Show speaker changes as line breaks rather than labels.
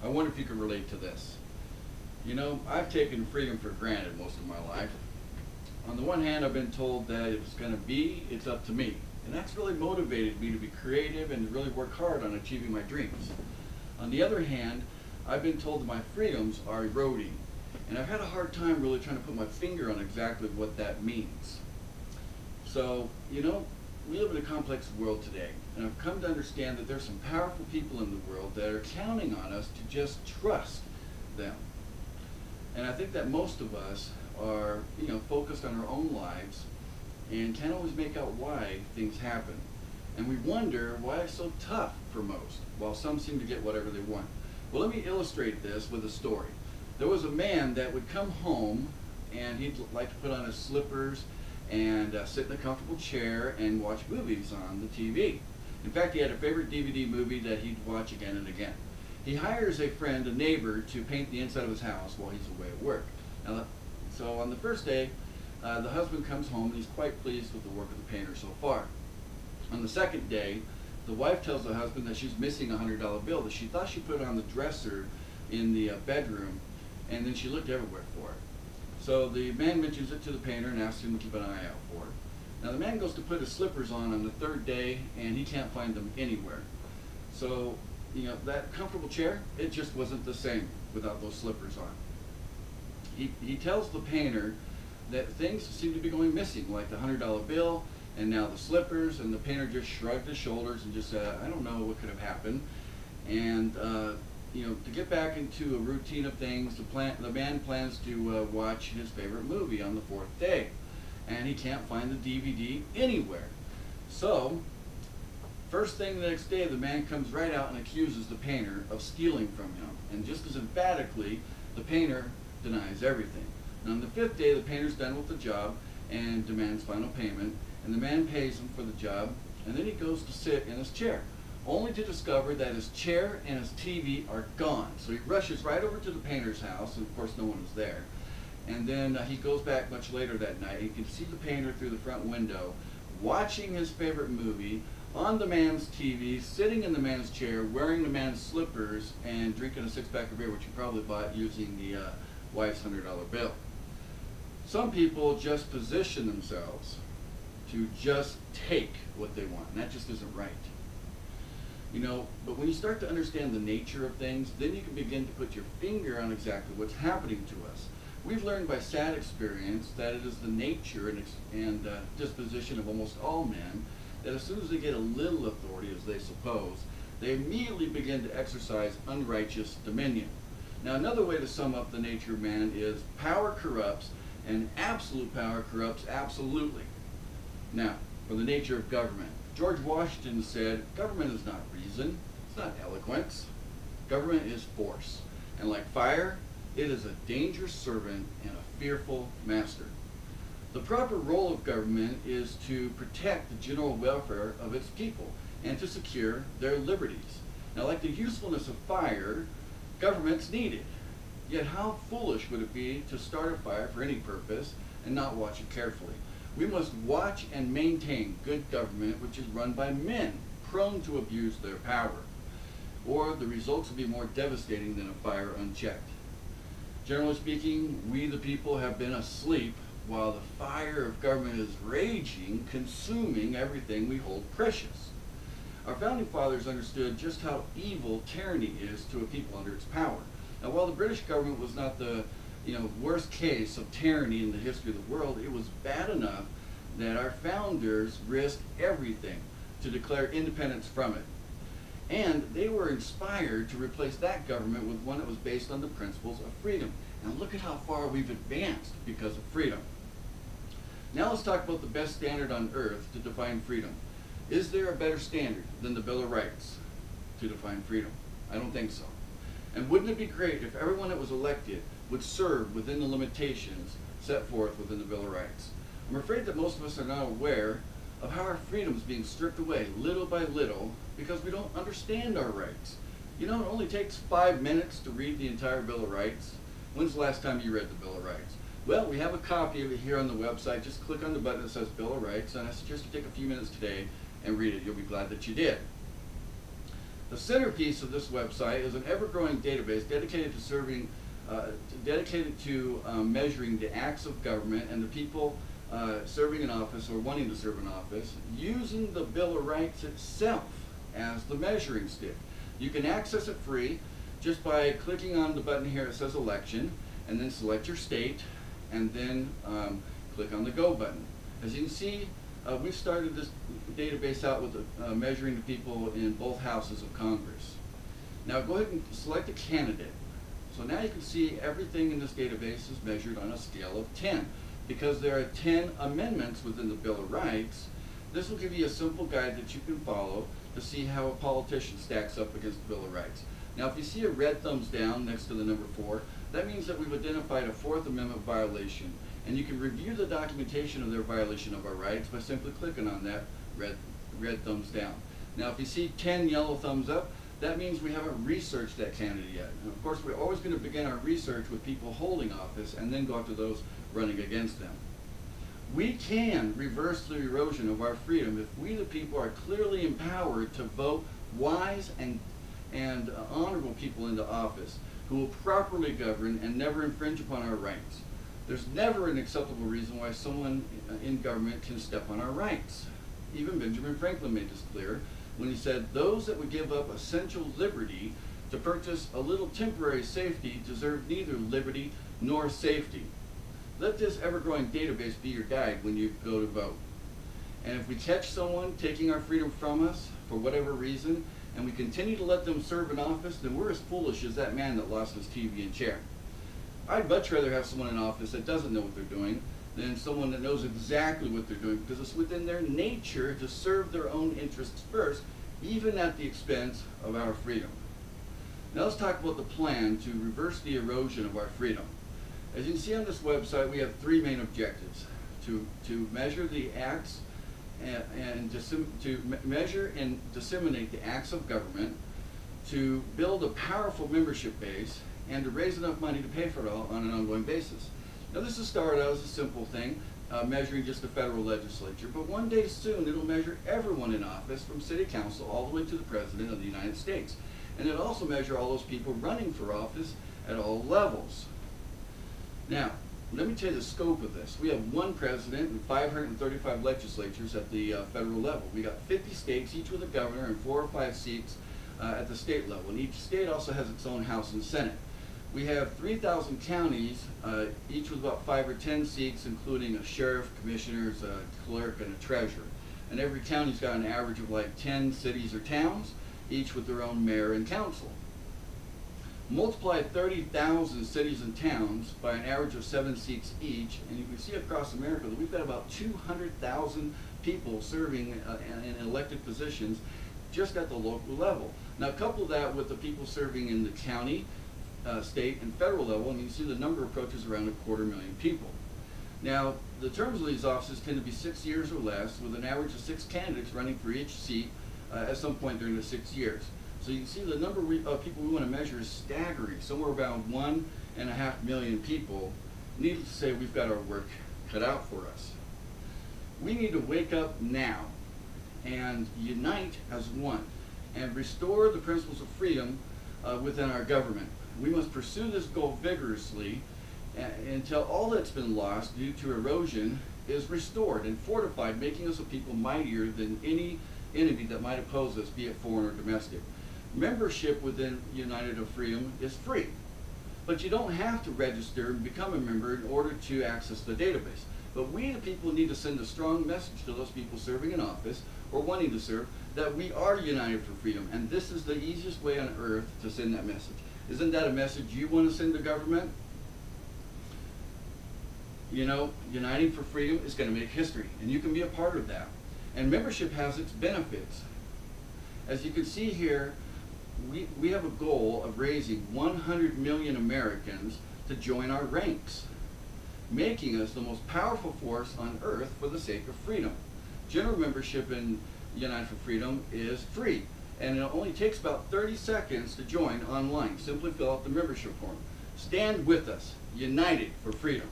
I wonder if you can relate to this. You know, I've taken freedom for granted most of my life. On the one hand, I've been told that if it's going to be, it's up to me. And that's really motivated me to be creative and really work hard on achieving my dreams. On the other hand, I've been told that my freedoms are eroding. And I've had a hard time really trying to put my finger on exactly what that means. So, you know, we live in a complex world today, and I've come to understand that there's some powerful people in the world that are counting on us to just trust them. And I think that most of us are, you know, focused on our own lives and can't always make out why things happen. And we wonder why it's so tough for most, while some seem to get whatever they want. Well, let me illustrate this with a story. There was a man that would come home and he'd like to put on his slippers and sit in a comfortable chair and watch movies on the TV. In fact, he had a favorite DVD movie that he'd watch again and again. He hires a friend, a neighbor, to paint the inside of his house while he's away at work. Now, so on the first day, the husband comes home and he's quite pleased with the work of the painter so far. On the second day, the wife tells the husband that she's missing a $100 bill that she thought she put on the dresser in the bedroom, and then she looked everywhere for it. So the man mentions it to the painter and asks him to keep an eye out for it. Now the man goes to put his slippers on the third day, and he can't find them anywhere. So, you know, that comfortable chair, it just wasn't the same without those slippers on. He tells the painter that things seem to be going missing, like the $100 bill, and now the slippers, and the painter just shrugged his shoulders and just said, I don't know what could have happened. And you know, to get back into a routine of things, the man plans to watch his favorite movie on the fourth day, and he can't find the DVD anywhere. So, first thing the next day, the man comes right out and accuses the painter of stealing from him, and just as emphatically, the painter denies everything. Now, on the fifth day, the painter's done with the job and demands final payment, and the man pays him for the job, and then he goes to sit in his chair, only to discover that his chair and his TV are gone. So he rushes right over to the painter's house, and of course no one is there. And then he goes back much later that night. You can see the painter through the front window, watching his favorite movie, on the man's TV, sitting in the man's chair, wearing the man's slippers, and drinking a six-pack of beer, which he probably bought using the wife's $100 bill. Some people just position themselves to just take what they want, and that just isn't right. You know, but when you start to understand the nature of things, then you can begin to put your finger on exactly what's happening to us. We've learned by sad experience that it is the nature and disposition of almost all men that as soon as they get a little authority, as they suppose, they immediately begin to exercise unrighteous dominion. Now, another way to sum up the nature of man is power corrupts, and absolute power corrupts absolutely. Now, for the nature of government, George Washington said, government is not reason, it's not eloquence. Government is force. And like fire, it is a dangerous servant and a fearful master. The proper role of government is to protect the general welfare of its people and to secure their liberties. Now, like the usefulness of fire, government's needed. Yet how foolish would it be to start a fire for any purpose and not watch it carefully? We must watch and maintain good government which is run by men prone to abuse their power, or the results will be more devastating than a fire unchecked. Generally speaking, we the people have been asleep while the fire of government is raging, consuming everything we hold precious. Our founding fathers understood just how evil tyranny is to a people under its power. Now, while the British government was not the worst case of tyranny in the history of the world, it was bad enough that our founders risked everything to declare independence from it. And they were inspired to replace that government with one that was based on the principles of freedom. Now look at how far we've advanced because of freedom. Now let's talk about the best standard on earth to define freedom. Is there a better standard than the Bill of Rights to define freedom? I don't think so. And wouldn't it be great if everyone that was elected would serve within the limitations set forth within the Bill of Rights? I'm afraid that most of us are not aware of how our freedom is being stripped away little by little because we don't understand our rights. You know, it only takes 5 minutes to read the entire Bill of Rights. When's the last time you read the Bill of Rights? Well, we have a copy of it here on the website. Just click on the button that says Bill of Rights, and I suggest you take a few minutes today and read it. You'll be glad that you did. The centerpiece of this website is an ever-growing database dedicated to serving, measuring the acts of government and the people serving in office or wanting to serve in office, using the Bill of Rights itself as the measuring stick. You can access it free just by clicking on the button here that says election, and then select your state, and then click on the go button. As you can see, we've started this database out with measuring the people in both houses of Congress. Now go ahead and select a candidate. So now you can see everything in this database is measured on a scale of 10. Because there are 10 amendments within the Bill of Rights, this will give you a simple guide that you can follow to see how a politician stacks up against the Bill of Rights. Now if you see a red thumbs down next to the number 4, that means that we've identified a Fourth Amendment violation. And you can review the documentation of their violation of our rights by simply clicking on that red thumbs down. Now if you see 10 yellow thumbs up, that means we haven't researched that candidate yet. And of course, we're always going to begin our research with people holding office and then go after those running against them. We can reverse the erosion of our freedom if we, the people, are clearly empowered to vote wise and honorable people into office who will properly govern and never infringe upon our rights. There's never an acceptable reason why someone in government can step on our rights. Even Benjamin Franklin made this clear when he said, "Those that would give up essential liberty to purchase a little temporary safety deserve neither liberty nor safety." Let this ever-growing database be your guide when you go to vote. And if we catch someone taking our freedom from us for whatever reason, and we continue to let them serve in office, then we're as foolish as that man that lost his TV and chair. I'd much rather have someone in office that doesn't know what they're doing than someone that knows exactly what they're doing, because it's within their nature to serve their own interests first, even at the expense of our freedom. Now let's talk about the plan to reverse the erosion of our freedom. As you can see on this website, we have 3 main objectives: to measure the acts to measure and disseminate the acts of government, to build a powerful membership base, and to raise enough money to pay for it all on an ongoing basis. Now this has started out as a simple thing, measuring just the federal legislature, but one day soon it'll measure everyone in office from city council all the way to the President of the United States. And it'll also measure all those people running for office at all levels. Now, let me tell you the scope of this. We have 1 president and 535 legislatures at the federal level. We got 50 states, each with a governor, and 4 or 5 seats at the state level. And each state also has its own House and Senate. We have 3,000 counties, each with about 5 or 10 seats, including a sheriff, commissioners, a clerk, and a treasurer. And every county's got an average of like 10 cities or towns, each with their own mayor and council. Multiply 30,000 cities and towns by an average of 7 seats each, and you can see across America that we've got about 200,000 people serving in elected positions just at the local level. Now couple that with the people serving in the county, state, and federal level, and you see the number approaches around 250,000 people. Now, the terms of these offices tend to be 6 years or less, with an average of 6 candidates running for each seat at some point during the 6 years. So you can see the number of people we want to measure is staggering, somewhere around 1.5 million people. Needless to say, we've got our work cut out for us. We need to wake up now and unite as one and restore the principles of freedom within our government. We must pursue this goal vigorously until all that's been lost due to erosion is restored and fortified, making us a people mightier than any enemy that might oppose us, be it foreign or domestic. Membership within United of Freedom is free, but you don't have to register and become a member in order to access the database. But we, the people, need to send a strong message to those people serving in office or wanting to serve that we are united for freedom, and this is the easiest way on earth to send that message. Isn't that a message you want to send to government? You know, uniting for freedom is going to make history, and you can be a part of that. And membership has its benefits. As you can see here, we have a goal of raising 100 million Americans to join our ranks, making us the most powerful force on earth for the sake of freedom. General membership in United for Freedom is free, and it only takes about 30 seconds to join online. Simply fill out the membership form. Stand with us, united for freedom.